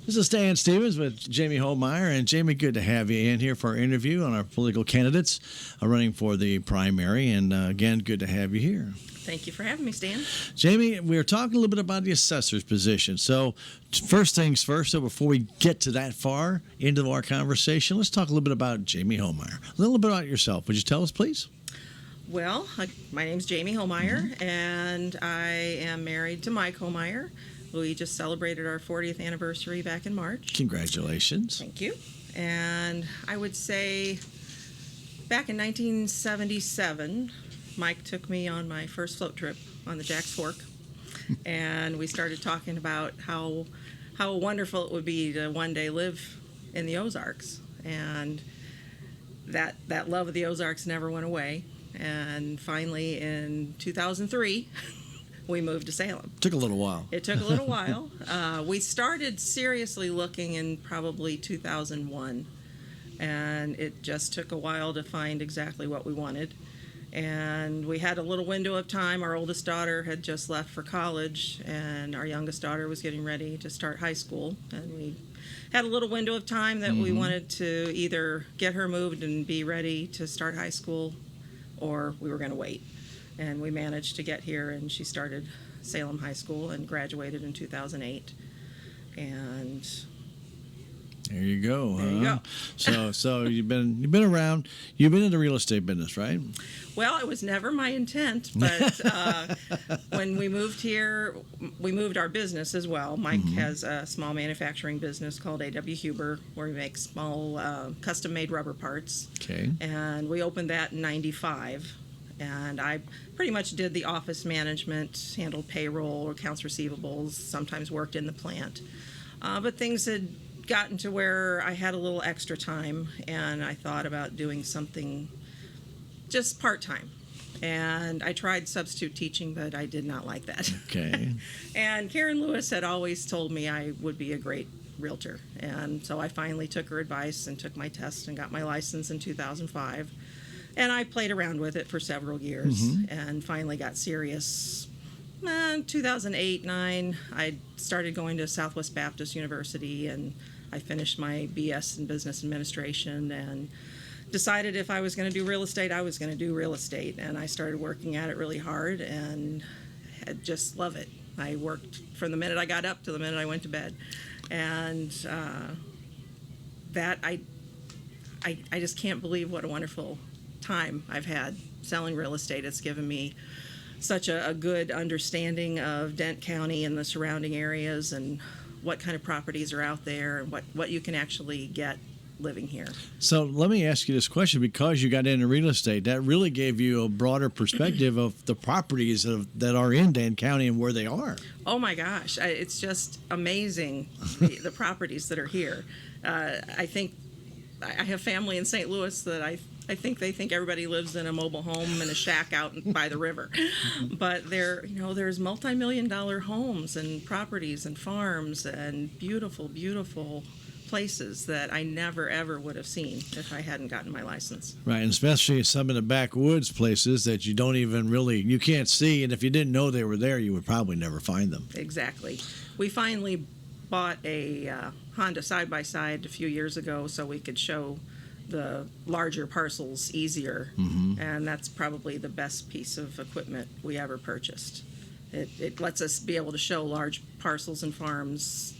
This is Stan Stevens with Jamie Homeyer. And Jamie, good to have you in here for our interview on our political candidates running for the primary. And again, good to have you here. Thank you for having me, Stan. Jamie, we were talking a little bit about the assessor's position. So first things first, so before we get to that far into our conversation, let's talk a little bit about Jamie Homeyer. A little bit about yourself. Would you tell us, please? Well, my name's Jamie Homeyer, and I am married to Mike Homeyer. We just celebrated our 40th anniversary back in March. Congratulations. Thank you. And I would say back in 1977, Mike took me on my first float trip on the Jack's Fork, and we started talking about how wonderful it would be to one day live in the Ozarks. And that love of the Ozarks never went away. And finally, in 2003, we moved to Salem. Took a little while. It took a little while. We started seriously looking in probably 2001, and it just took a while to find exactly what we wanted. And we had a little window of time. Our oldest daughter had just left for college, and our youngest daughter was getting ready to start high school. And we had a little window of time that we wanted to either get her moved and be ready to start high school, or we were going to wait. And we managed to get here, and she started Salem High School and graduated in 2008. And there you go. There you go. So you've been around. You've been in the real estate business, right? Well, it was never my intent, but when we moved here, we moved our business as well. Mike has a small manufacturing business called A.W. Huber, where we make small custom-made rubber parts. Okay. And we opened that in '95. And I pretty much did the office management, handled payroll, accounts receivables, sometimes worked in the plant. But things had gotten to where I had a little extra time, and I thought about doing something just part-time. And I tried substitute teaching, but I did not like that. Okay. And Karen Lewis had always told me I would be a great realtor. And so I finally took her advice and took my test and got my license in 2005. And I played around with it for several years and finally got serious. In 2008-09, I started going to Southwest Baptist University, and I finished my BS in Business Administration and decided if I was going to do real estate, I was going to do real estate. And I started working at it really hard, and I just love it. I worked from the minute I got up to the minute I went to bed. And that I just can't believe what a wonderful time I've had selling real estate. It's given me such a good understanding of Dent County and the surrounding areas and what kind of properties are out there and what you can actually get living here. So let me ask you this question. Because you got into real estate, that really gave you a broader perspective of the properties that are in Dent County and where they are. Oh my gosh, it's just amazing, the properties that are here. I think I have family in St. Louis that I think they think everybody lives in a mobile home in a shack out by the river. But there's multi-million-dollar homes and properties and farms and beautiful, beautiful places that I never, ever would have seen if I hadn't gotten my license. Right, and especially some of the backwoods places that you can't see, and if you didn't know they were there, you would probably never find them. Exactly. We finally bought a Honda side-by-side a few years ago so we could show the larger parcels easier, and that's probably the best piece of equipment we ever purchased. It lets us be able to show large parcels and farms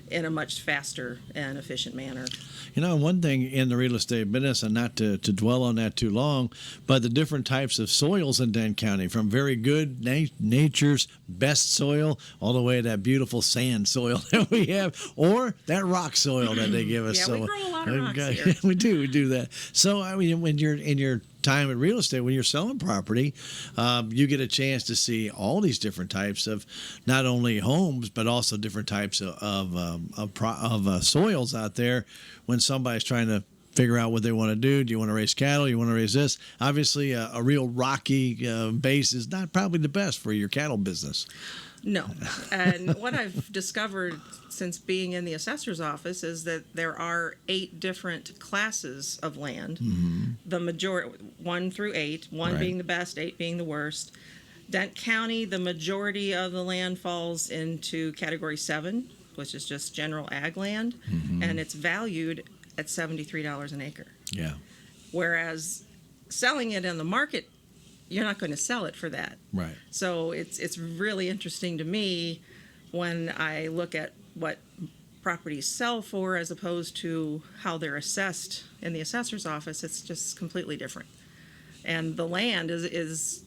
in a much faster and efficient manner. You know, one thing in the real estate business, and not to dwell on that too long, but the different types of soils in Dent County, from very good nature's best soil all the way to that beautiful sand soil that we have, or that rock soil that they give us. Yeah, So we grow a lot of rocks here. we do that. So, I mean, when you're in your time in real estate, when you're selling property, you get a chance to see all these different types of not only homes, but also different types of soils out there when somebody's trying to figure out what they want to do. Do you want to raise cattle? You want to raise this? Obviously, a real rocky base is not probably the best for your cattle business. No. And what I've discovered since being in the assessor's office is that there are 8 different classes of land. The majority, 1 through 8, 1 Right. being the best, 8 being the worst. Dent County, the majority of the land falls into Category 7, which is just general ag land, and it's valued at $73 an acre. Yeah. Whereas selling it in the market, you're not going to sell it for that. Right. So it's really interesting to me when I look at what properties sell for as opposed to how they're assessed in the assessor's office. It's just completely different. And the land is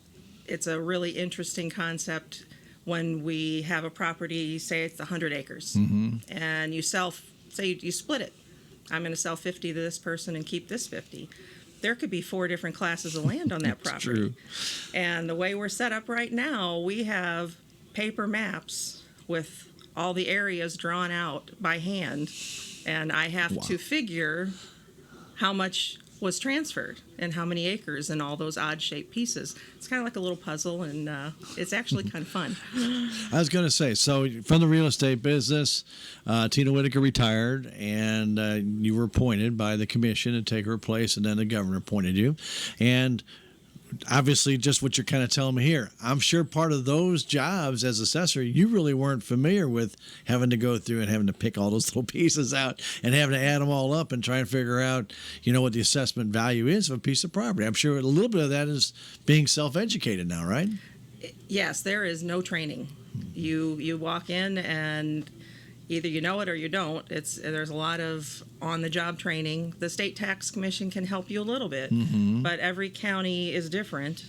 it's a really interesting concept when we have a property, say it's 100 acres, and you sell, say you split it. I'm going to sell 50 to this person and keep this 50. There could be 4 different classes of land on that property. True. And the way we're set up right now, we have paper maps with all the areas drawn out by hand, and I have to figure how much was transferred and how many acres and all those odd-shaped pieces. It's kind of like a little puzzle, and it's actually kind of fun. I was going to say, so from the real estate business, Tina Whitaker retired, and you were appointed by the commission to take her place, and then the governor appointed you. And obviously, just what you're kind of telling me here, I'm sure part of those jobs as assessor, you really weren't familiar with having to go through and having to pick all those little pieces out and having to add them all up and try and figure out, what the assessment value is of a piece of property. I'm sure a little bit of that is being self-educated now, right? Yes, there is no training. You walk in and either you know it or you don't. There's a lot of on-the-job training. The State Tax Commission can help you a little bit, but every county is different.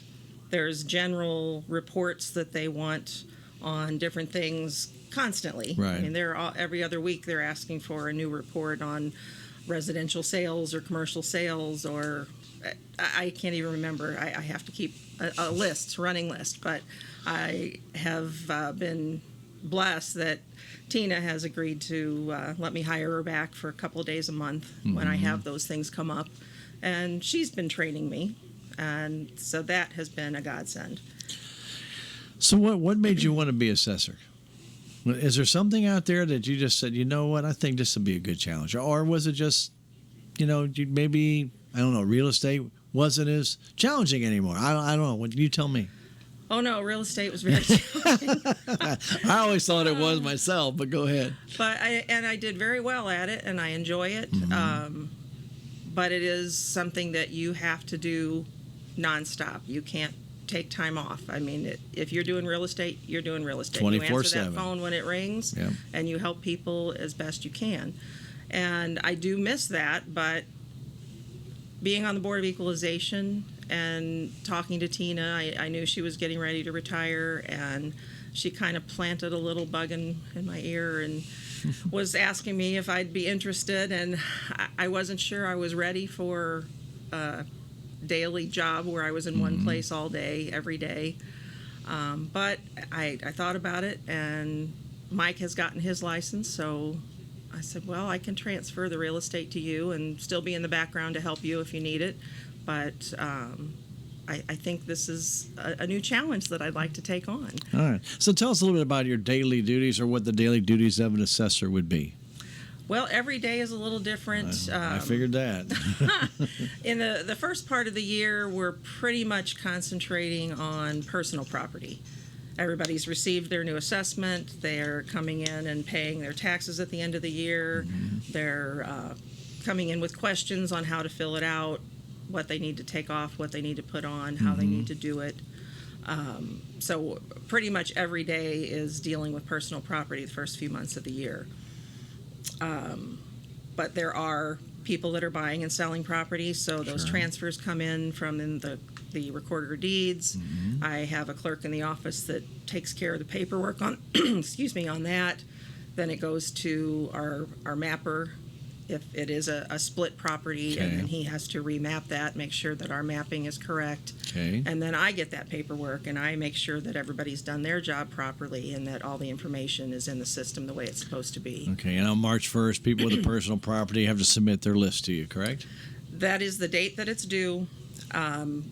There's general reports that they want on different things constantly. Right. I mean, every other week they're asking for a new report on residential sales or commercial sales, or I can't even remember. I have to keep a list, running list, but I have been blessed that Tina has agreed to let me hire her back for a couple of days a month when I have those things come up. And she's been training me, and so that has been a godsend. So what made you want to be assessor? Is there something out there that you just said, you know what, I think this would be a good challenge? Or was it just, maybe, I don't know, real estate wasn't as challenging anymore? I don't know. What you tell me? Oh, no, real estate was very challenging. I always thought it was myself, but go ahead. But I did very well at it, and I enjoy it. But it is something that you have to do nonstop. You can't take time off. I mean, if you're doing real estate, you're doing real estate. 24/7. You answer that phone when it rings, Yeah. and you help people as best you can. And I do miss that, but being on the Board of Equalization and talking to Tina, I knew she was getting ready to retire, and she kind of planted a little bug in my ear and was asking me if I'd be interested, and I wasn't sure I was ready for a daily job where I was in one place all day, every day. But I thought about it, and Mike has gotten his license, so I said, well, I can transfer the real estate to you and still be in the background to help you if you need it. But I think this is a new challenge that I'd like to take on. All right. So tell us a little bit about your daily duties, or what the daily duties of an assessor would be. Well, every day is a little different. I figured that. In the first part of the year, we're pretty much concentrating on personal property. Everybody's received their new assessment. They're coming in and paying their taxes at the end of the year. They're coming in with questions on how to fill it out, what they need to take off, what they need to put on, how they need to do it. So pretty much every day is dealing with personal property the first few months of the year. But there are people that are buying and selling property, so those transfers come in from the recorder of deeds. I have a clerk in the office that takes care of the paperwork on on that. Then it goes to our mapper if it is a split property, and then he has to remap that, make sure that our mapping is correct. And then I get that paperwork, and I make sure that everybody's done their job properly and that all the information is in the system the way it's supposed to be. Okay, and on March 1st, people with a personal property have to submit their list to you, correct? That is the date that it's due.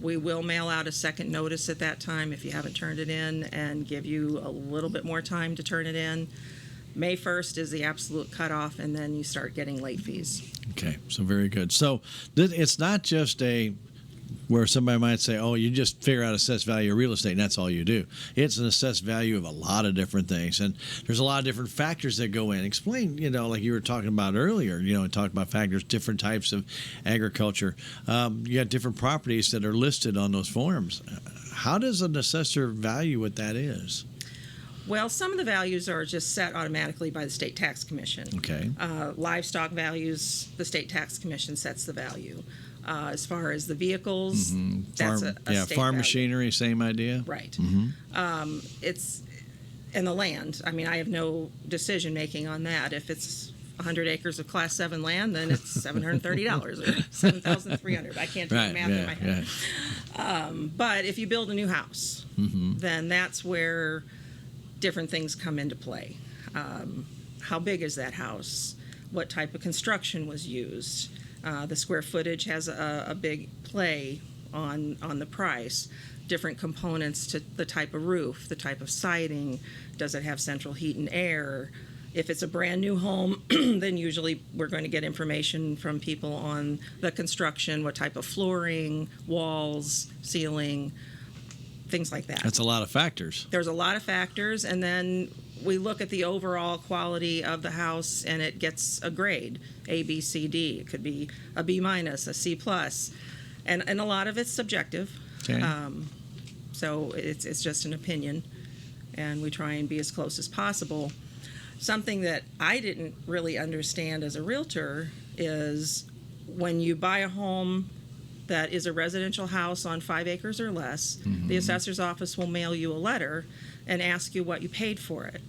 We will mail out a second notice at that time if you haven't turned it in, and give you a little bit more time to turn it in. May 1st is the absolute cutoff, and then you start getting late fees. Okay, so very good. So it's not just a where somebody might say, oh, you just figure out assessed value of real estate and that's all you do. It's an assessed value of a lot of different things. And there's a lot of different factors that go in. Explain, like you were talking about earlier, and talk about factors, different types of agriculture. You got different properties that are listed on those forms. How does an assessor value what that is? Well, some of the values are just set automatically by the State Tax Commission. Okay. Livestock values, the State Tax Commission sets the value. As far as the vehicles, that's a state farm value. Machinery, same idea. Right. It's and the land. I mean, I have no decision making on that. If it's 100 acres of Class 7 land, then it's $730 or $7,300. I can't do the math in my head. But if you build a new house, then that's where different things come into play. How big is that house? What type of construction was used? The square footage has a big play on the price. Different components to the type of roof, the type of siding. Does it have central heat and air? If it's a brand new home, then usually we're going to get information from people on the construction, what type of flooring, walls, ceiling, things like that. That's a lot of factors. There's a lot of factors, and then we look at the overall quality of the house, and it gets a grade, A, B, C, D. It could be a B minus, a C plus, and a lot of it's subjective. Okay. So it's just an opinion, and we try and be as close as possible. Something that I didn't really understand as a realtor is when you buy a home that is a residential house on 5 acres or less, the assessor's office will mail you a letter and ask you what you paid for it.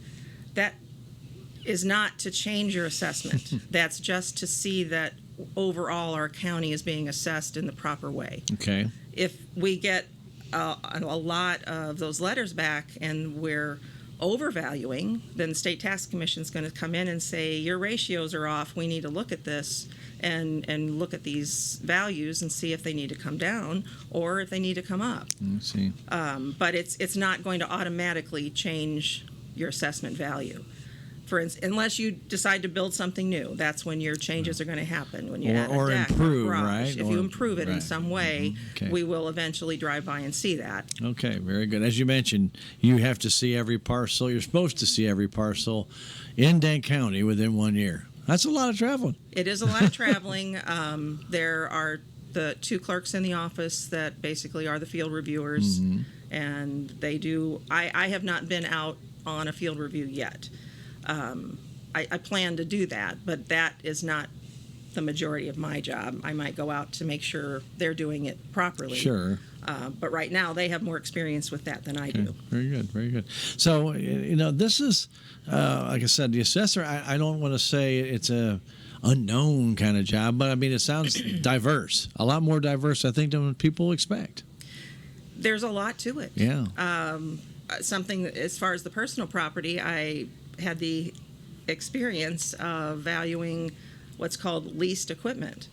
That is not to change your assessment. That's just to see that overall our county is being assessed in the proper way. Okay. If we get a lot of those letters back and we're overvaluing, then the State Tax Commission is going to come in and say, your ratios are off. We need to look at this and look at these values and see if they need to come down or if they need to come up. Let's see. But it's not going to automatically change your assessment value. For instance, unless you decide to build something new, that's when your changes are going to happen. When you add a deck, improve, a garage. right? If you improve it in some way, Okay. we will eventually drive by and see that. Okay, very good. As you mentioned, you have to see every parcel. You're supposed to see every parcel in Dent County within 1 year. That's a lot of traveling. It is a lot of traveling. There are the 2 clerks in the office that basically are the field reviewers, and they do. I have not been out on a field review yet. I plan to do that, but that is not the majority of my job. I might go out to make sure they're doing it properly. Sure. But right now, they have more experience with that than I do. Very good, very good. So, this is, like I said, the assessor, I don't want to say it's a unknown kind of job, but I mean, it sounds diverse, a lot more diverse, I think, than what people expect. There's a lot to it. Yeah. Something as far as the personal property, I had the experience of valuing what's called leased equipment.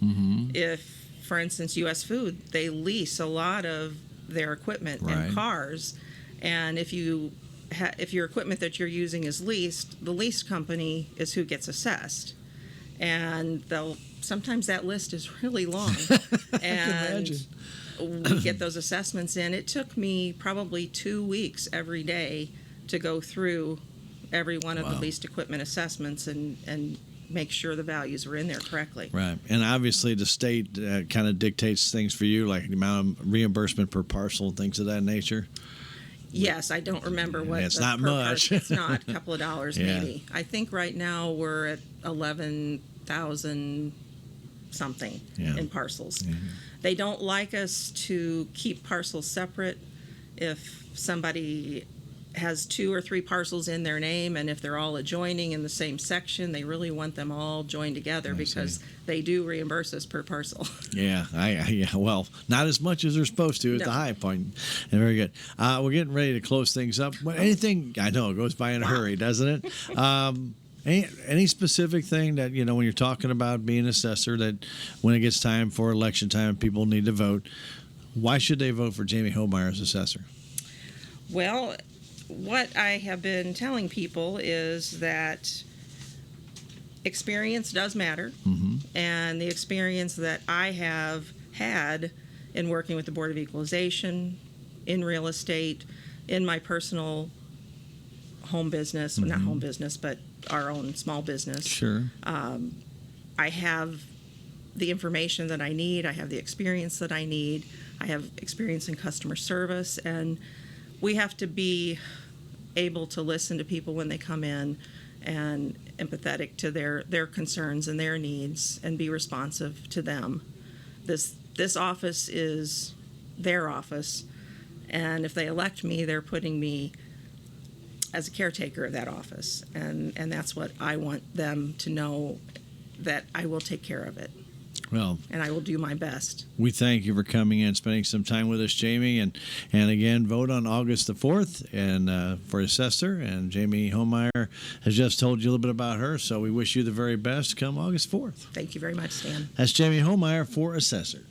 If, for instance, U.S. Food, they lease a lot of their equipment and cars, and if your equipment that you're using is leased, the lease company is who gets assessed, and sometimes that list is really long. And we get those assessments in. It took me probably 2 weeks every day to go through every one of the leased equipment assessments and make sure the values were in there correctly. Right. And obviously the state kind of dictates things for you, like the amount of reimbursement per parcel, things of that nature. Yes, I don't remember what. It's not much. It's not a couple of dollars maybe. I think right now we're at 11,000 something in parcels. They don't like us to keep parcels separate. If somebody has 2 or 3 parcels in their name, and if they're all adjoining in the same section, they really want them all joined together because they do reimburse us per parcel. Yeah, well, not as much as they're supposed to at the high point. And very good. We're getting ready to close things up. Anything, I know it goes by in a hurry, doesn't it? Any specific thing that, when you're talking about being an assessor, that when it gets time for election time, people need to vote, why should they vote for Jamie Homeyer as assessor? Well, what I have been telling people is that experience does matter, and the experience that I have had in working with the Board of Equalization, in real estate, in my personal home business, well, not home business, but our own small business. Sure. I have the information that I need. I have the experience that I need. I have experience in customer service, and we have to be able to listen to people when they come in and empathetic to their concerns and their needs and be responsive to them. This office is their office, and if they elect me, they're putting me as a caretaker of that office, and that's what I want them to know, that I will take care of it. Well, and I will do my best. We thank you for coming in, spending some time with us, Jamie, and again, vote on August the 4th and for Assessor. And Jamie Homeyer has just told you a little bit about her, so we wish you the very best come August 4th. Thank you very much, Stan. That's Jamie Homeyer for Assessor.